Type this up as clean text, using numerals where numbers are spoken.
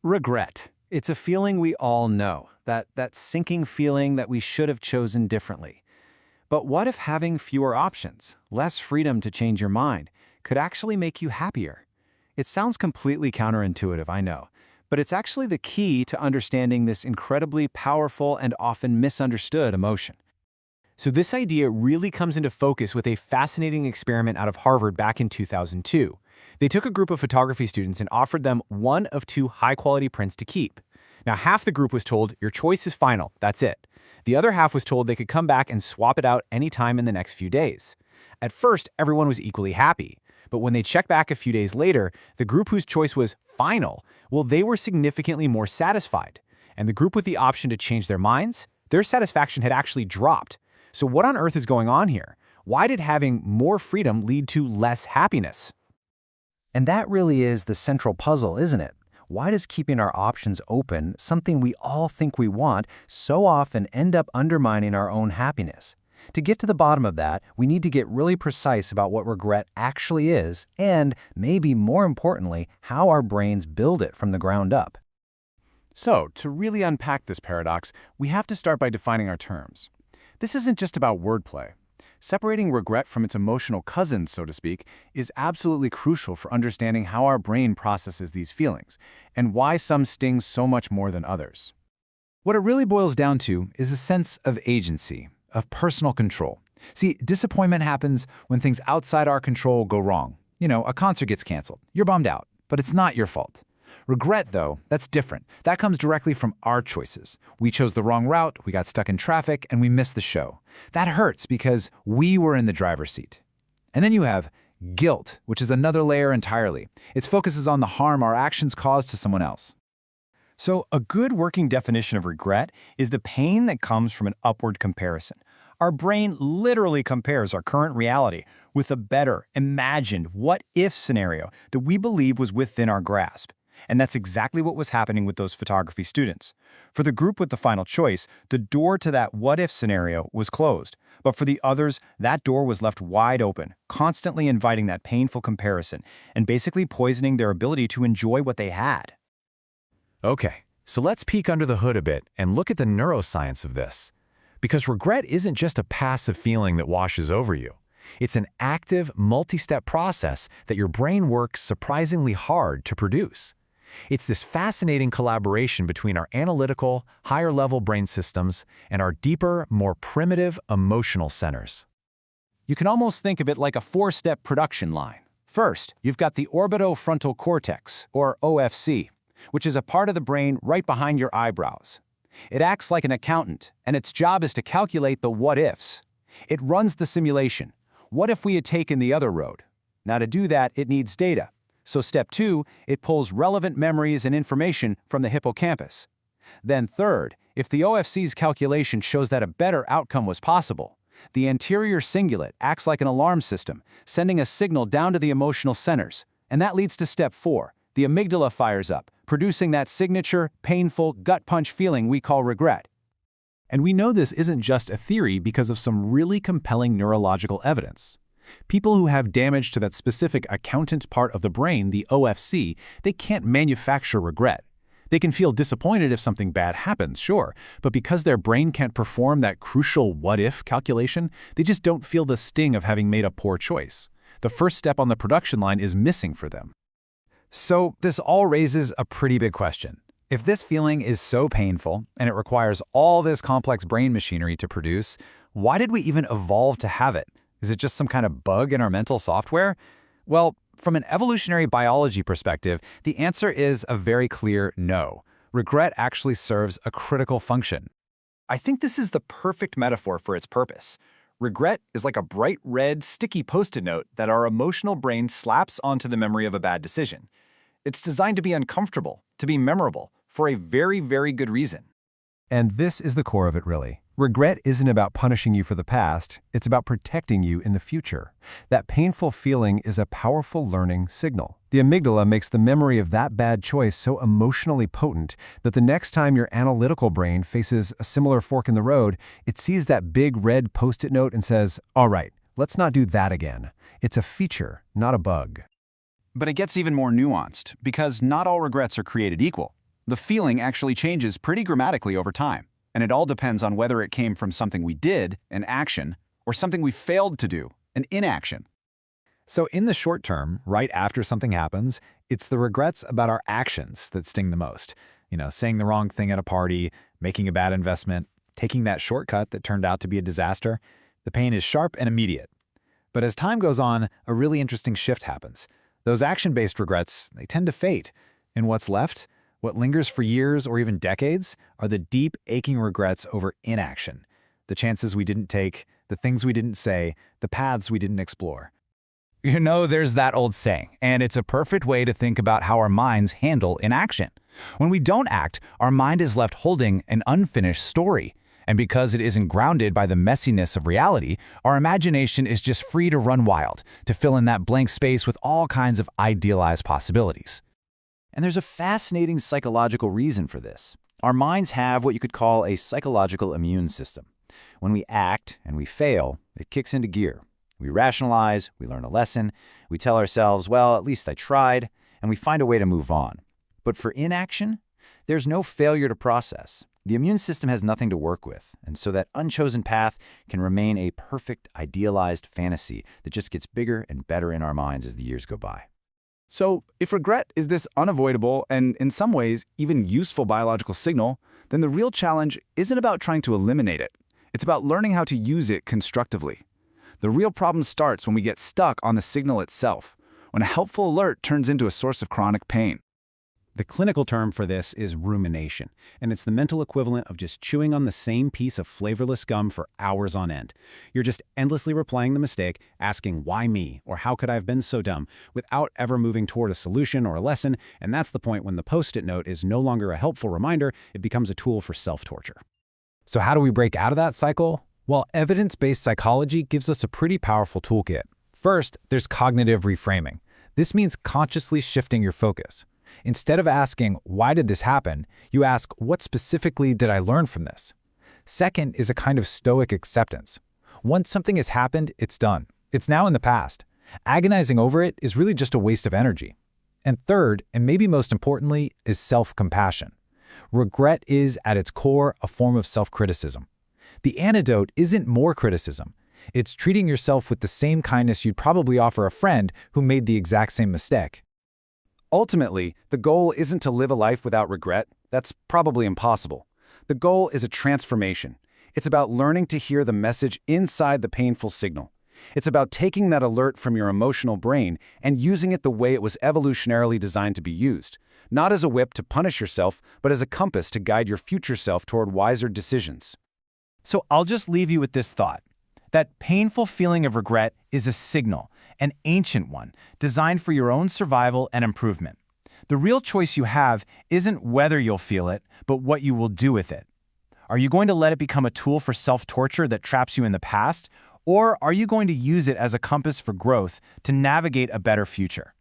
Regret. It's a feeling we all know, that sinking feeling that we should have chosen differently. But what if having fewer options, less freedom to change your mind, could actually make you happier? It sounds completely counterintuitive, I know, but it's actually the key to understanding this incredibly powerful and often misunderstood emotion. So this idea really comes into focus with a fascinating experiment out of Harvard back in 2002. They took a group of photography students and offered them one of two high-quality prints to keep. Now, half the group was told, your choice is final, that's it. The other half was told they could come back and swap it out anytime in the next few days. At first, everyone was equally happy. But when they checked back a few days later, the group whose choice was final, well, they were significantly more satisfied. And the group with the option to change their minds, their satisfaction had actually dropped. So what on earth is going on here? Why did having more freedom lead to less happiness? And that really is the central puzzle, isn't it? Why does keeping our options open, something we all think we want, so often end up undermining our own happiness? To get to the bottom of that, we need to get really precise about what regret actually is and, maybe more importantly, how our brains build it from the ground up. So, to really unpack this paradox, we have to start by defining our terms. This isn't just about wordplay. Separating regret from its emotional cousin, so to speak, is absolutely crucial for understanding how our brain processes these feelings, and why some sting so much more than others. What it really boils down to is a sense of agency, of personal control. See, disappointment happens when things outside our control go wrong. You know, a concert gets canceled. You're bummed out, but it's not your fault. Regret, though, that's different. That comes directly from our choices. We chose the wrong route, we got stuck in traffic, and we missed the show. That hurts because we were in the driver's seat. And then you have guilt, which is another layer entirely. It focuses on the harm our actions cause to someone else. So a good working definition of regret is the pain that comes from an upward comparison. Our brain literally compares our current reality with a better, imagined, what-if scenario that we believe was within our grasp. And that's exactly what was happening with those photography students. For the group with the final choice, the door to that what-if scenario was closed. But for the others, that door was left wide open, constantly inviting that painful comparison and basically poisoning their ability to enjoy what they had. Okay, so let's peek under the hood a bit and look at the neuroscience of this. Because regret isn't just a passive feeling that washes over you. It's an active, multi-step process that your brain works surprisingly hard to produce. It's this fascinating collaboration between our analytical, higher-level brain systems and our deeper, more primitive emotional centers. You can almost think of it like a four-step production line. First, you've got the Orbitofrontal Cortex, or OFC, which is a part of the brain right behind your eyebrows. It acts like an accountant, and its job is to calculate the what-ifs. It runs the simulation. What if we had taken the other road? Now, to do that, it needs data. So step 2, it pulls relevant memories and information from the hippocampus. Then third, if the OFC's calculation shows that a better outcome was possible, the anterior cingulate acts like an alarm system, sending a signal down to the emotional centers. And that leads to step 4. The amygdala fires up, producing that signature, painful, gut punch feeling we call regret. And we know this isn't just a theory because of some really compelling neurological evidence. People who have damage to that specific accountant part of the brain, the OFC, they can't manufacture regret. They can feel disappointed if something bad happens, sure, but because their brain can't perform that crucial what-if calculation, they just don't feel the sting of having made a poor choice. The first step on the production line is missing for them. So this all raises a pretty big question. If this feeling is so painful and it requires all this complex brain machinery to produce, why did we even evolve to have it? Is it just some kind of bug in our mental software? Well, from an evolutionary biology perspective, the answer is a very clear no. Regret actually serves a critical function. I think this is the perfect metaphor for its purpose. Regret is like a bright red, sticky Post-it note that our emotional brain slaps onto the memory of a bad decision. It's designed to be uncomfortable, to be memorable, for a very, very good reason. And this is the core of it, really. Regret isn't about punishing you for the past, it's about protecting you in the future. That painful feeling is a powerful learning signal. The amygdala makes the memory of that bad choice so emotionally potent that the next time your analytical brain faces a similar fork in the road, it sees that big red Post-it note and says, all right, let's not do that again. It's a feature, not a bug. But it gets even more nuanced, because not all regrets are created equal. The feeling actually changes pretty dramatically over time, and it all depends on whether it came from something we did, an action, or something we failed to do, an inaction. So in the short term, right after something happens, it's the regrets about our actions that sting the most. Saying the wrong thing at a party, making a bad investment, taking that shortcut that turned out to be a disaster. The pain is sharp and immediate. But as time goes on, a really interesting shift happens. Those action-based regrets, they tend to fade. And what's left, what lingers for years or even decades, are the deep, aching regrets over inaction. The chances we didn't take, the things we didn't say, the paths we didn't explore. There's that old saying, and it's a perfect way to think about how our minds handle inaction. When we don't act, our mind is left holding an unfinished story. And because it isn't grounded by the messiness of reality, our imagination is just free to run wild, to fill in that blank space with all kinds of idealized possibilities. And there's a fascinating psychological reason for this. Our minds have what you could call a psychological immune system. When we act and we fail, it kicks into gear. We rationalize, we learn a lesson, we tell ourselves, well, at least I tried, and we find a way to move on. But for inaction, there's no failure to process. The immune system has nothing to work with, and so that unchosen path can remain a perfect, idealized fantasy that just gets bigger and better in our minds as the years go by. So, if regret is this unavoidable and, in some ways, even useful biological signal, then the real challenge isn't about trying to eliminate it. It's about learning how to use it constructively. The real problem starts when we get stuck on the signal itself, when a helpful alert turns into a source of chronic pain. The clinical term for this is rumination, and it's the mental equivalent of just chewing on the same piece of flavorless gum for hours on end. You're just endlessly replaying the mistake, asking why me, or how could I have been so dumb, without ever moving toward a solution or a lesson, and that's the point when the post-it note is no longer a helpful reminder, it becomes a tool for self-torture. So how do we break out of that cycle? Well, evidence-based psychology gives us a pretty powerful toolkit. First, there's cognitive reframing. This means consciously shifting your focus. Instead of asking, why did this happen, you ask, what specifically did I learn from this? Second is a kind of stoic acceptance. Once something has happened, it's done. It's now in the past. Agonizing over it is really just a waste of energy. And third, and maybe most importantly, is self-compassion. Regret is, at its core, a form of self-criticism. The antidote isn't more criticism. It's treating yourself with the same kindness you'd probably offer a friend who made the exact same mistake. Ultimately, the goal isn't to live a life without regret. That's probably impossible. The goal is a transformation. It's about learning to hear the message inside the painful signal. It's about taking that alert from your emotional brain and using it the way it was evolutionarily designed to be used. Not as a whip to punish yourself, but as a compass to guide your future self toward wiser decisions. So I'll just leave you with this thought. That painful feeling of regret is a signal, an ancient one, designed for your own survival and improvement. The real choice you have isn't whether you'll feel it, but what you will do with it. Are you going to let it become a tool for self-torture that traps you in the past, or are you going to use it as a compass for growth to navigate a better future?